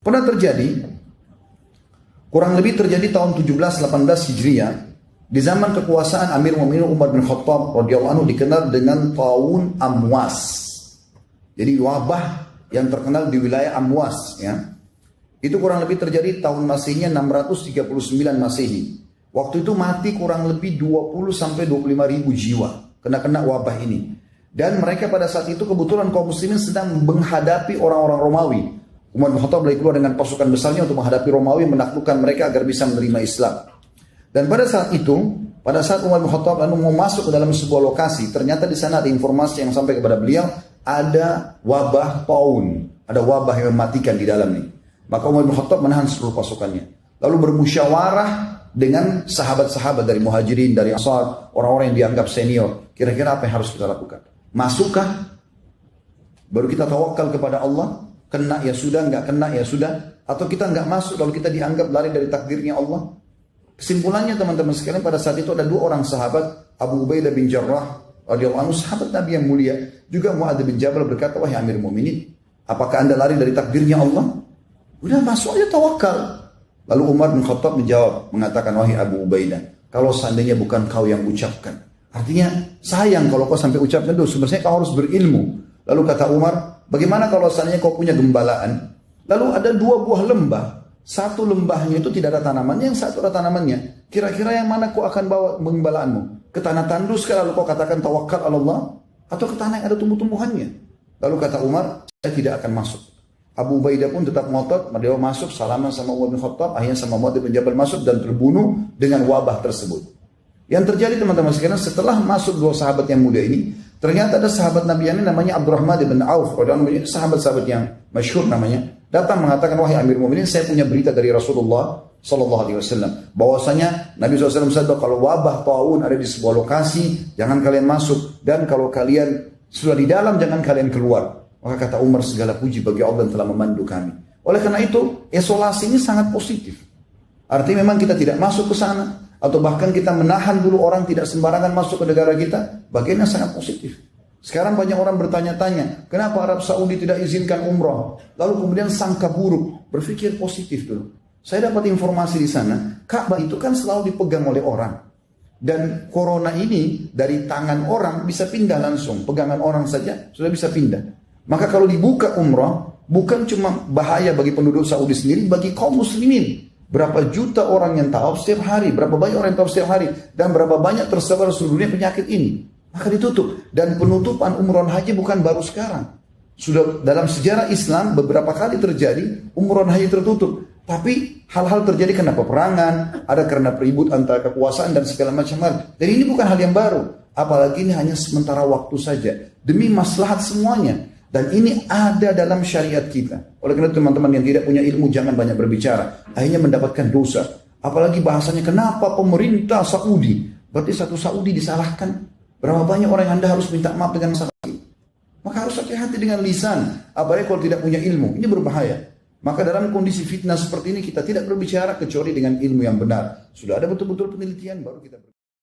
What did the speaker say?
Pernah terjadi, kurang lebih terjadi tahun 17-18 Hijriah, di zaman kekuasaan Amir Mu'minin Umar bin Khattab radhiyallahu anhu, dikenal dengan Taun Amwas. Jadi wabah yang terkenal di wilayah Amwas, ya. Itu kurang lebih terjadi tahun Masihnya 639 Masehi. Waktu itu mati kurang lebih 20-25 ribu jiwa kena wabah ini. Dan mereka pada saat itu kebetulan kaum muslimin sedang menghadapi orang-orang Romawi. Umar bin Khattab lagi keluar dengan pasukan besarnya untuk menghadapi Romawi, menaklukkan mereka agar bisa menerima Islam. Dan pada saat itu, pada saat Umar bin Khattab lalu mau masuk ke dalam sebuah lokasi, ternyata di sana ada informasi yang sampai kepada beliau, ada wabah taun, ada wabah yang mematikan di dalam ini. Maka Umar bin Khattab menahan seluruh pasukannya, lalu bermusyawarah dengan sahabat-sahabat dari Muhajirin, dari Ansar, orang-orang yang dianggap senior. Kira-kira apa yang harus kita lakukan? Masukkah? Baru kita tawakal kepada Allah? Kena ya sudah, nggak kena ya sudah. Atau kita nggak masuk lalu kita dianggap lari dari takdirnya Allah? Kesimpulannya teman-teman sekalian, pada saat itu ada dua orang sahabat, Abu Ubaidah bin Jarrah radhiyallahu anhu, sahabat Nabi yang mulia, juga Mu'adz bin Jabal, berkata, wahai Amir Mu'minin, apakah anda lari dari takdirnya Allah? Udah masuk aja, tawakal. Lalu Umar bin Khattab menjawab, mengatakan, wahai Abu Ubaidah, kalau seandainya bukan kau yang ucapkan, artinya sayang kalau kau sampai ucapkan itu, sebenarnya kau harus berilmu. Lalu kata Umar, bagaimana kalau seandainya kau punya gembalaan, lalu ada dua buah lembah, satu lembahnya itu tidak ada tanamannya, yang satu ada tanamannya, kira-kira yang mana kau akan bawa gembalaanmu? Ke tanah tandus lalu kau katakan tawakal Allah, atau ke tanah yang ada tumbuh-tumbuhannya? Lalu kata Umar, saya tidak akan masuk. Abu Ubaidah pun tetap ngotot, dia masuk, salaman sama Umar bin Khattab, akhirnya sama Mu'adz bin Jabal masuk dan terbunuh dengan wabah tersebut. Yang terjadi teman-teman sekalian, setelah masuk dua sahabat yang mulia ini, ternyata ada sahabat Nabi yang ini namanya Abdurrahman bin Auf, sahabat-sahabat yang masyhur namanya, datang mengatakan, wahai Amir Mu'minin, saya punya berita dari Rasulullah sallallahu alaihi wasallam, bahwasanya Nabi SAW bersabda, kalau wabah taun ada di sebuah lokasi, jangan kalian masuk, dan kalau kalian sudah di dalam, jangan kalian keluar. Maka kata Umar, segala puji bagi Allah yang telah memandu kami. Oleh karena itu, isolasi ini sangat positif. Artinya memang kita tidak masuk ke sana, atau bahkan kita menahan dulu orang tidak sembarangan masuk ke negara kita, bagiannya sangat positif. Sekarang banyak orang bertanya-tanya, kenapa Arab Saudi tidak izinkan umrah? Lalu kemudian sangka buruk, berpikir positif dulu. Saya dapat informasi di sana, Ka'bah itu kan selalu dipegang oleh orang. Dan corona ini dari tangan orang bisa pindah langsung, pegangan orang saja sudah bisa pindah. Maka kalau dibuka umrah, bukan cuma bahaya bagi penduduk Saudi sendiri, bagi kaum muslimin. Berapa juta orang yang tawaf setiap hari, berapa banyak orang yang tawaf setiap hari, dan berapa banyak tersebar seluruh dunia penyakit ini. Maka ditutup. Dan penutupan umrah haji bukan baru sekarang. Sudah dalam sejarah Islam beberapa kali terjadi umrah haji tertutup. Tapi hal-hal terjadi karena peperangan, ada karena peribut antara kekuasaan dan segala macam hal. Dan ini bukan hal yang baru. Apalagi ini hanya sementara waktu saja. Demi maslahat semuanya. Dan ini ada dalam syariat kita. Oleh karena itu teman-teman yang tidak punya ilmu jangan banyak berbicara. Akhirnya mendapatkan dosa. Apalagi bahasanya, kenapa pemerintah Saudi? Berarti satu Saudi disalahkan. Berapa banyak orang yang Anda harus minta maaf dengan masalah ini? Maka harus hati-hati dengan lisan. Apalagi kalau tidak punya ilmu. Ini berbahaya. Maka dalam kondisi fitnah seperti ini kita tidak berbicara kecuali dengan ilmu yang benar. Sudah ada betul-betul penelitian baru kita berbicara.